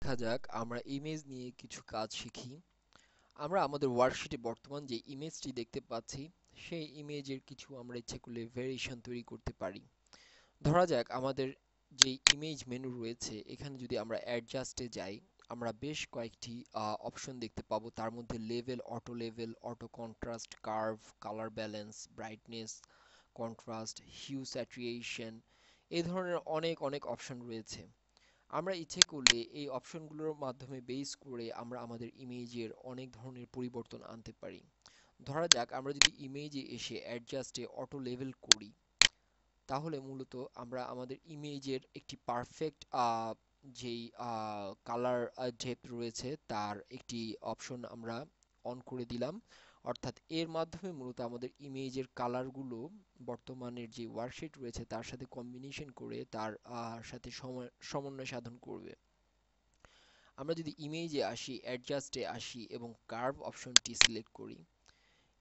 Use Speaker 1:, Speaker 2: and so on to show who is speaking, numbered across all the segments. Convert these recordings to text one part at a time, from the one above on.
Speaker 1: দেখা যাক আমরা ইমেজ নিয়ে কিছু কাজ শিখি। আমরা আমাদের ওয়ার্কশিটে বর্তমান যে ইমেজটি দেখতে পাচ্ছি সেই ইমেজের কিছু আমরা ইচ্ছে করলে ভেরিয়েশন তৈরি করতে পারি। ধরা যাক আমাদের যে ইমেজ মেনু রয়েছে এখানে যদি আমরা অ্যাডজাস্টে যাই আমরা বেশ কয়েকটি অপশন দেখতে পাবো। তার মধ্যে level, auto contrast, curve, colour balance, brightness, contrast, hue, saturation, এই ধরনের অনেক অনেক অপশন রয়েছে। আমরা ইচ্ছে করলে এই অপশনগুলোর মাধ্যমে বেস করে আমরা আমাদের ইমেজের অনেক ধরনের পরিবর্তন আনতে পারি। ধরা যাক আমরা যদি ইমেজে এসে অ্যাডজাস্টে অটো লেভেল করি তাহলে মূলত আমরা আমাদের ইমেজের একটি পারফেক্ট যেই কালার ডেপথ রয়েছে তার একটি অপশন আমরা অন করে দিলাম। অর্থাৎ এর মাধ্যমে মূলত আমাদের ইমেজের কালারগুলো বর্তমানের যে ওয়ার্কশিট রয়েছে তার সাথে কম্বিনেশন করে তার সাথে সমন্বয় সাধন করবে। আমরা যদি ইমেজে আসি, অ্যাডজাস্টে আসি এবং কার্ভ অপশনটি সিলেক্ট করি,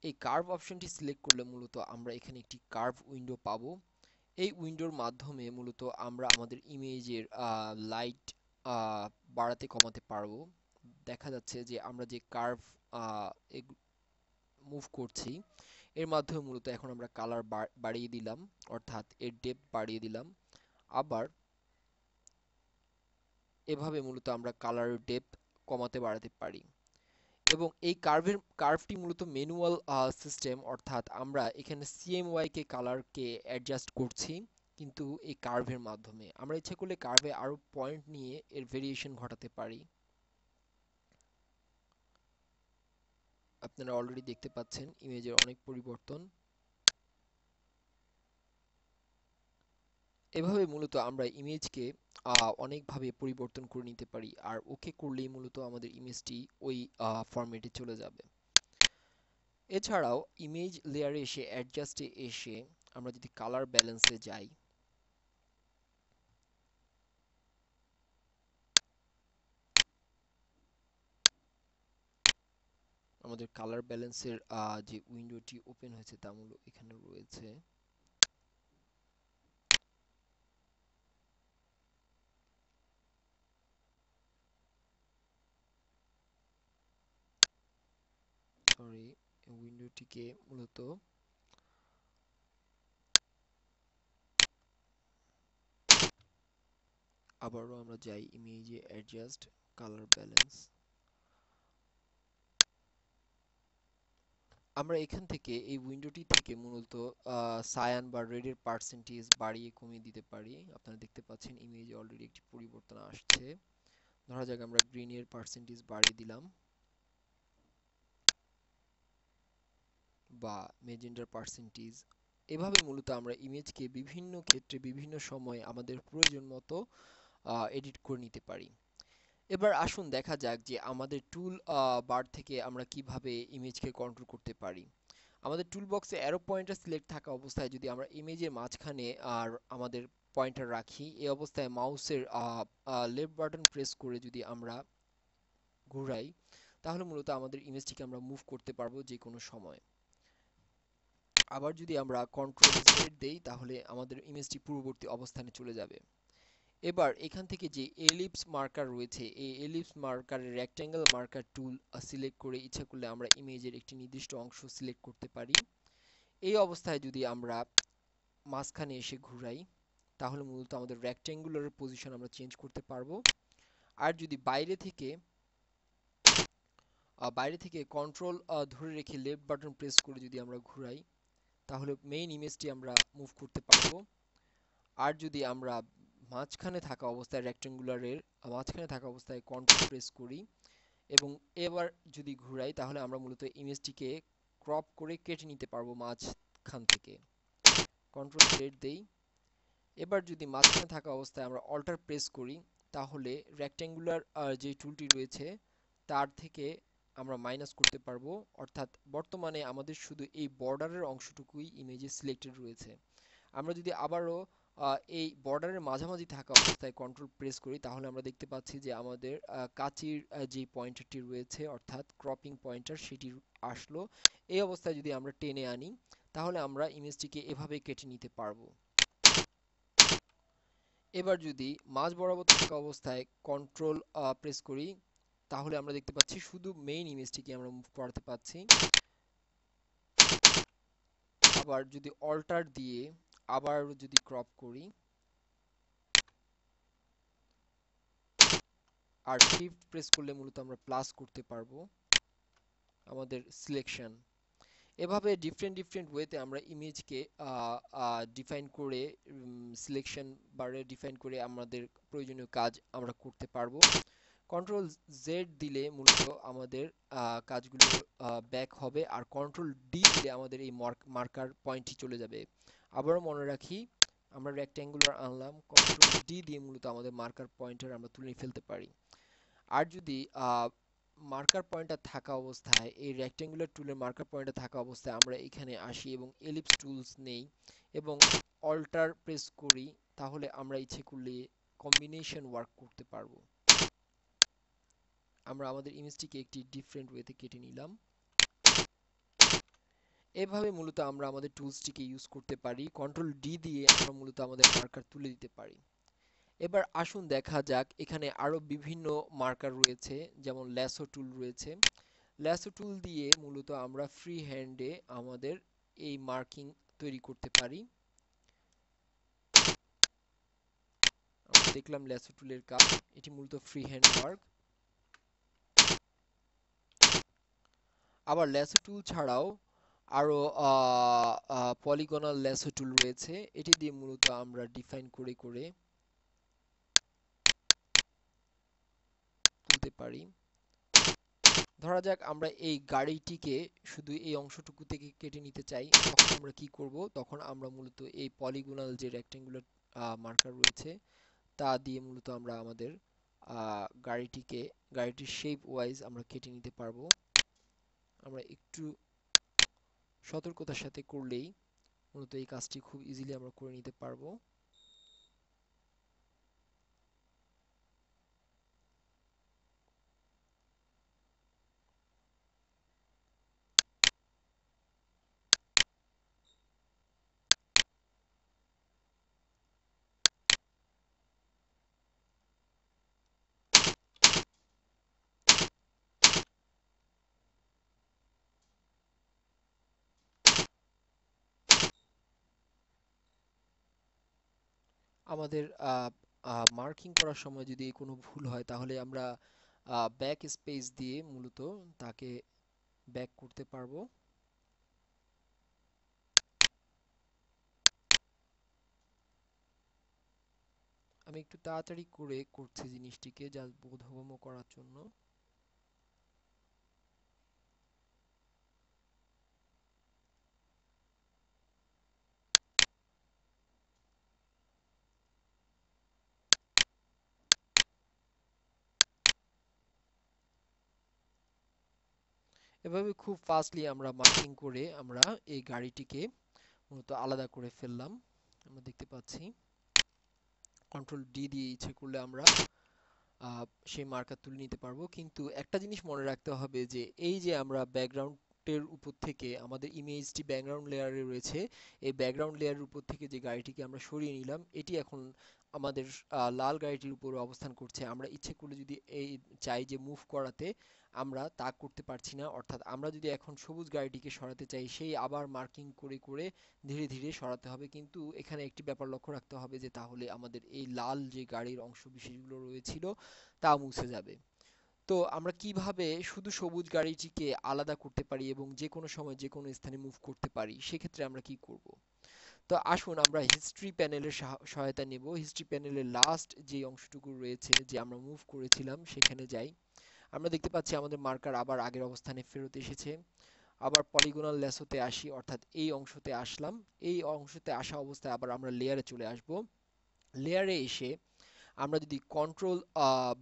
Speaker 1: এই কার্ভ অপশনটি সিলেক্ট করলে মূলত আমরা এখানে একটি কার্ভ উইন্ডো পাবো। এই উইন্ডোর মাধ্যমে মূলত আমরা আমাদের ইমেজের লাইট বাড়াতে কমাতে পারবো। দেখা যাচ্ছে যে আমরা যে কার্ভ মুভ করছি এর মাধ্যমে মূলত এখন আমরা কালার বাড়িয়ে দিলাম, অর্থাৎ এর ডেপথ বাড়িয়ে দিলাম। আবার এভাবে মূলত আমরা কালার ডেপথ কমাতে বাড়াতে পারি। এবং এই কার্ভটি মূলত ম্যানুয়াল সিস্টেম, অর্থাৎ আমরা এখানে সিএমওয়াই কে কালারকে অ্যাডজাস্ট করছি কিন্তু এই কার্ভের মাধ্যমে আমরা ইচ্ছা করলে কার্ভে আরো পয়েন্ট নিয়ে এর ভেরিয়েশন ঘটাতে পারি। আপনারা অলরেডি দেখতে পাচ্ছেন ইমেজের অনেক পরিবর্তন। এভাবে মূলত আমরা ইমেজকে অনেকভাবে পরিবর্তন করে নিতে পারি, আর ওকে করলেই মূলত আমাদের ইমেজটি ওই ফরম্যাটে চলে যাবে। এছাড়াও ইমেজ লেয়ারে এসে অ্যাডজাস্টে এসে আমরা যদি কালার ব্যালেন্সে যাই, আমাদের কালার ব্যালেন্সের যে উইন্ডোটি ওপেন হয়েছে তা মূলত এখানে রয়েছে। সরি, উইন্ডোটিকে মূলত আবারও আমরা যাই ইমেজে, অ্যাডজাস্ট, কালার ব্যালেন্স। আমরা এখান থেকে এই উইন্ডোটি থেকে মূলত সায়ান বা রেডের পার্সেন্টেজ বাড়িয়ে কমিয়ে দিতে পারি। আপনারা দেখতে পাচ্ছেন ইমেজে অলরেডি একটি পরিবর্তন আসছে। ধরা যাক আমরা গ্রিনের পার্সেন্টেজ বাড়িয়ে দিলাম বা মেজেন্ডার পার্সেন্টেজ। এভাবে মূলত আমরা ইমেজকে বিভিন্ন ক্ষেত্রে বিভিন্ন সময় আমাদের প্রয়োজন মতো এডিট করে নিতে পারি। এবার আসুন দেখা যাক যে আমাদের টুল বার থেকে আমরা কিভাবে ইমেজকে কন্ট্রোল করতে পারি। আমাদের টুল বক্সে অ্যারো পয়েন্টার সিলেক্ট থাকা অবস্থায় যদি আমরা ইমেজের মাঝখানে আর আমাদের পয়েন্টার রাখি, এই অবস্থায় মাউসের লেফট বাটন প্রেস করে যদি আমরা ঘুরাই তাহলে মূলত আমাদের ইমেজটিকে আমরা মুভ করতে পারবো যে কোনো সময়। আবার যদি আমরা কন্ট্রোল জেড দেই তাহলে আমাদের ইমেজটি পূর্ববর্তী অবস্থানে চলে যাবে। এবার এখান থেকে যে এলিপস মার্কার রয়েছে এই এলিপস মার্কারের রেক্ট্যাঙ্গেল মার্কার টুল সিলেক্ট করে ইচ্ছা করলে আমরা ইমেজের একটি নির্দিষ্ট অংশ সিলেক্ট করতে পারি। এই অবস্থায় যদি আমরা মাঝখানে এসে ঘুরাই তাহলে মূলত আমাদের রেক্ট্যাঙ্গুলার পজিশন আমরা চেঞ্জ করতে পারবো। আর যদি বাইরে থেকে কন্ট্রোল ধরে রেখে লেফট বাটন প্রেস করে যদি আমরা ঘুরাই তাহলে মেইন ইমেজটি আমরা মুভ করতে পারবো। আর যদি আমরা মাঝখানে থাকা অবস্থায় রেক্ট্যাঙ্গুলারের মাঝখানে থাকা অবস্থায় কন্ট্রোল প্রেস করি এবং এবার যদি ঘুরাই তাহলে আমরা মূলত ইমেজটিকে ক্রপ করে কেটে নিতে পারবো মাঝখান থেকে। কন্ট্রোল জেড দেই। এবার যদি মাঝখানে থাকা অবস্থায় আমরা অল্টার প্রেস করি তাহলে রেক্ট্যাঙ্গুলার যে টুলটি রয়েছে তার থেকে আমরা মাইনাস করতে পারবো। অর্থাৎ বর্তমানে আমাদের শুধু এই বর্ডারের অংশটুকুই ইমেজে সিলেক্টেড রয়েছে। আমরা যদি আবারও এই বর্ডারের মাঝামাঝি থাকা অবস্থায় কন্ট্রোল প্রেস করি তাহলে আমরা দেখতে পাচ্ছি যে আমাদের কাচির যে পয়েন্টারটি রয়েছে অর্থাৎ ক্রপিং পয়েন্টার সেটি আসলো। এই অবস্থায় যদি আমরা টেনে আনি তাহলে আমরা ইমেজটিকে এভাবে কেটে নিতে পারবো। এবার যদি মাঝ বরাবর থাকা অবস্থায় কন্ট্রোল প্রেস করি, তাহলে আমরা দেখতে পাচ্ছি শুধু মেইন ইমেজটিকে আমরা মুভ করাতে পাচ্ছি। আবার যদি অল্টার দিয়ে আবার যদি ক্রপ করি আর শিফট প্রেস করলে মূলত আমরা প্লাস করতে পারবো আমাদের সিলেকশন। এভাবে ডিফারেন্ট ডিফারেন্ট ওয়েতে আমরা ইমেজকে ডিফাইন করে, সিলেকশন বারে ডিফাইন করে আমাদের প্রয়োজনীয় কাজ আমরা করতে পারবো। কন্ট্রোল জেড দিলে মূলত আমাদের কাজগুলো ব্যাক হবে, আর কন্ট্রোল ডি দিলে আমাদের এই মার্কার পয়েন্টটি চলে যাবে। আবারও মনে রাখি, আমরা রেক্ট্যাঙ্গুলার আনলাম, কন্ট্রোল ডি দিয়ে মূলত আমাদের মার্কার পয়েন্টার আমরা তুলে ফেলতে পারি। আর যদি মার্কার পয়েন্টার থাকা অবস্থায়, এই রেক্ট্যাঙ্গুলার টুলের মার্কার পয়েন্টার থাকা অবস্থায় আমরা এখানে আসি এবং এলিপস টুলস নেই এবং অল্টার প্রেস করি, তাহলে আমরা ইচ্ছে করলে কম্বিনেশন ওয়ার্ক করতে পারবো। আমরা আমাদের ইমেজটিকে একটি ডিফারেন্ট ওয়েতে কেটে নিলাম। এভাবে মূলত আমরা আমাদের টুলসটিকে ইউজ করতে পারি। কন্ট্রোল ডি দিয়ে আমরা মূলত আমাদের মার্কার তুলে দিতে পারি। এবার আসুন দেখা যাক, এখানে আরো বিভিন্ন মার্কার রয়েছে, যেমন ল্যাসো টুল রয়েছে। ল্যাসো টুল দিয়ে মূলত আমরা ফ্রি হ্যান্ডে আমাদের এই মার্কিং তৈরি করতে পারি। আমরা দেখলাম ল্যাসো টুলের কাজ, এটি মূলত ফ্রি হ্যান্ড ওয়ার্ক। আবার ল্যাসো টুল ছাড়াও আরো পলিগনাল ল্যাসো টুল রয়েছে, এটি দিয়ে মূলত আমরা ডিফাইন করে করে তুলতে পারি। ধরা যাক আমরা এই গাড়িটিকে শুধু এই অংশটুকু থেকে কেটে নিতে চাই, তখন আমরা কি করব? তখন আমরা মূলত এই পলিগনাল যে রেক্ট্যাঙ্গুলার মার্কার রয়েছে তা দিয়ে মূলত আমরা আমাদের গাড়িটির শেপ ওয়াইজ আমরা কেটে নিতে পারবো। আমরা একটু সতর্কতার সাথে করলেই মূলত এই কাজটি খুব ইজিলি আমরা করে নিতে পারবো। আমাদের মার্কিং করার সময় যদি কোনো ভুল হয়, তাহলে আমরা ব্যাক স্পেস দিয়ে মূলত তাকে ব্যাক করতে পারবো। আমি একটু তাড়াতাড়ি করে করছি জিনিসটিকে, যা বোধগম্য করার জন্য। এভাবে খুব ফাস্টলি আমরা মার্কিং করে আমরা এই গাড়িটিকে মূলত আলাদা করে ফেললাম। আমরা দেখতে পাচ্ছি কন্ট্রোল ডি দিয়ে ইচ্ছে করলে আমরা সেই মার্কার তুলে নিতে পারবো। কিন্তু একটা জিনিস মনে রাখতে হবে যে এই যে আমরা ব্যাকগ্রাউন্ডের উপর থেকে আমাদের ইমেজটি ব্যাকগ্রাউন্ড লেয়ারে রয়েছে, এই ব্যাকগ্রাউন্ড লেয়ারের উপর থেকে যে গাড়িটিকে আমরা সরিয়ে নিলাম, এটি এখন আমাদের লাল গাড়িটির উপর অবস্থান করছে। আমরা ইচ্ছে করলে যদি এই চাই যে মুভ করাতে, আমরা তা করতে পারছি না। অর্থাৎ আমরা যদি এখন সবুজ গাড়িটিকে সরাতে চাই, সেই আবার মার্কিং করে করে ধীরে ধীরে সরাতে হবে। কিন্তু এখানে একটি ব্যাপার লক্ষ্য রাখতে হবে যে তাহলে আমাদের এই লাল যে গাড়ির অংশ বিশেষগুলো রয়েছিল তা মুছে যাবে। তো আমরা কিভাবে শুধু সবুজ গাড়িটিকে আলাদা করতে পারি এবং যে কোনো সময় যে কোনো স্থানে মুভ করতে পারি, সেক্ষেত্রে আমরা কি করব? তো আসুন আমরা হিস্ট্রি প্যানেলের সহায়তা নেব। হিস্ট্রি প্যানেলের লাস্ট যে অংশটুকু রয়েছে, যে আমরা মুভ করেছিলাম, সেখানে যাই। আমরা দেখতে পাচ্ছি আমাদের মার্কার আবার আগের অবস্থানে ফেরত এসেছে। আবার পলিগনাল ল্যাসোতে আসি, অর্থাৎ এই অংশতে আসলাম। এই অংশতে আসা অবস্থায় আবার আমরা লেয়ারে চলে আসব। লেয়ারে এসে আমরা যদি কন্ট্রোল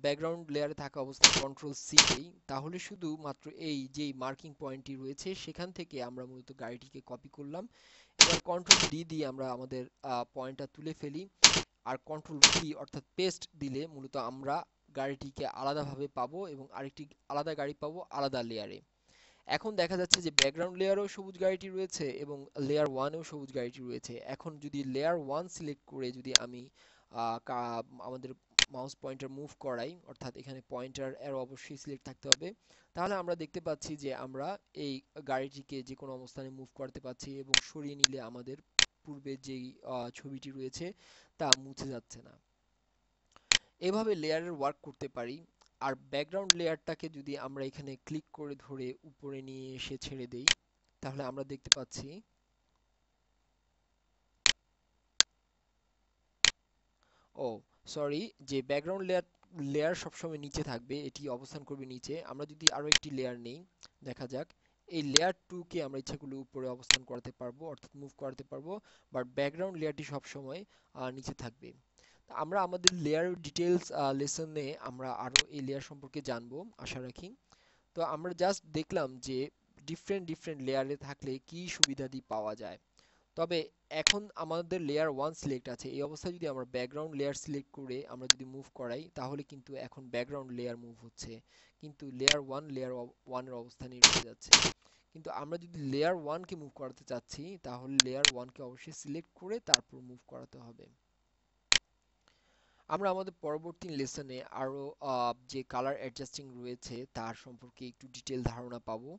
Speaker 1: ব্যাকগ্রাউন্ড লেয়ারে থাকা অবস্থায় কন্ট্রোল সি দেই, তাহলে শুধু মাত্র এই যে মার্কিং পয়েন্টটি রয়েছে সেখান থেকে আমরা মূলত গাড়িটিকে কপি করলাম। এবার কন্ট্রোল ডি দিয়ে আমরা আমাদের পয়েন্টটা তুলে ফেলি। আর কন্ট্রোল ভি অর্থাৎ পেস্ট দিলে মূলত আমরা গাড়িটিকে আলাদাভাবে পাবো এবং আরেকটি আলাদা গাড়ি পাবো আলাদা লেয়ারে। এখন দেখা যাচ্ছে যে ব্যাকগ্রাউন্ড লেয়ারেও সবুজ গাড়িটি রয়েছে এবং লেয়ার ওয়ানেও সবুজ গাড়িটি রয়েছে। এখন যদি লেয়ার ওয়ান সিলেক্ট করে যদি আমি আমাদের মাউস পয়েন্টার মুভ করাই, অর্থাৎ এখানে পয়েন্টার অ্যারো অবশ্যই সিলেক্ট থাকতে হবে, তাহলে আমরা দেখতে পাচ্ছি যে আমরা এই গাড়িটিকে যে কোনো অবস্থানে মুভ করতে পারছি এবং সরিয়ে নিলে আমাদের পূর্বে যেই ছবিটি রয়েছে তা মুছে যাচ্ছে না। এভাবে লেয়ারের ওয়ার্ক করতে পারি। আর ব্যাকগ্রাউন্ড লেয়ারটাকে যদি আমরা এখানে ক্লিক করে ধরে উপরে নিয়ে এসে ছেড়ে দেই, তাহলে আমরা দেখতে পাচ্ছি, ও সরি, যে ব্যাকগ্রাউন্ড লেয়ার সবসময় নিচে থাকবে, এটি অবস্থান করবে নিচে। আমরা যদি আরো একটি লেয়ার নেই, দেখা যাক, এই লেয়ার 2 কে আমরা ইচ্ছা করলে উপরে অবস্থান করাতে পারবো, অর্থাৎ মুভ করাতে পারবো, বাট ব্যাকগ্রাউন্ড লেয়ারটি সবসময় নিচে থাকবে। তা আমরা আমাদের লেয়ার ডিটেলস লেসনে আমরা আরো এই লেয়ার সম্পর্কে জানবো আশা রাখি। তো আমরা জাস্ট দেখলাম যে ডিফারেন্ট ডিফারেন্ট লেয়ারে থাকলে কি সুবিধাদি পাওয়া যায়। তবে এখন আমাদের লেয়ার 1 সিলেক্ট আছে, এই অবস্থায় যদি আমরা ব্যাকগ্রাউন্ড লেয়ার সিলেক্ট করে আমরা যদি মুভ করাই, তাহলে কিন্তু এখন ব্যাকগ্রাউন্ড লেয়ার মুভ হচ্ছে, কিন্তু লেয়ার 1 লেয়ার 1 এর অবস্থানেই রয়ে যাচ্ছে। কিন্তু আমরা যদি লেয়ার 1 কে মুভ করাতে চাচ্ছি, তাহলে লেয়ার 1 কে অবশ্যই সিলেক্ট করে তারপর মুভ করাতে হবে। আমরা আমাদের পরবর্তী লেসনে আরো যে কালার অ্যাডজাস্টিং রয়েছে তার সম্পর্কে একটু ডিটেল ধারণা পাবো।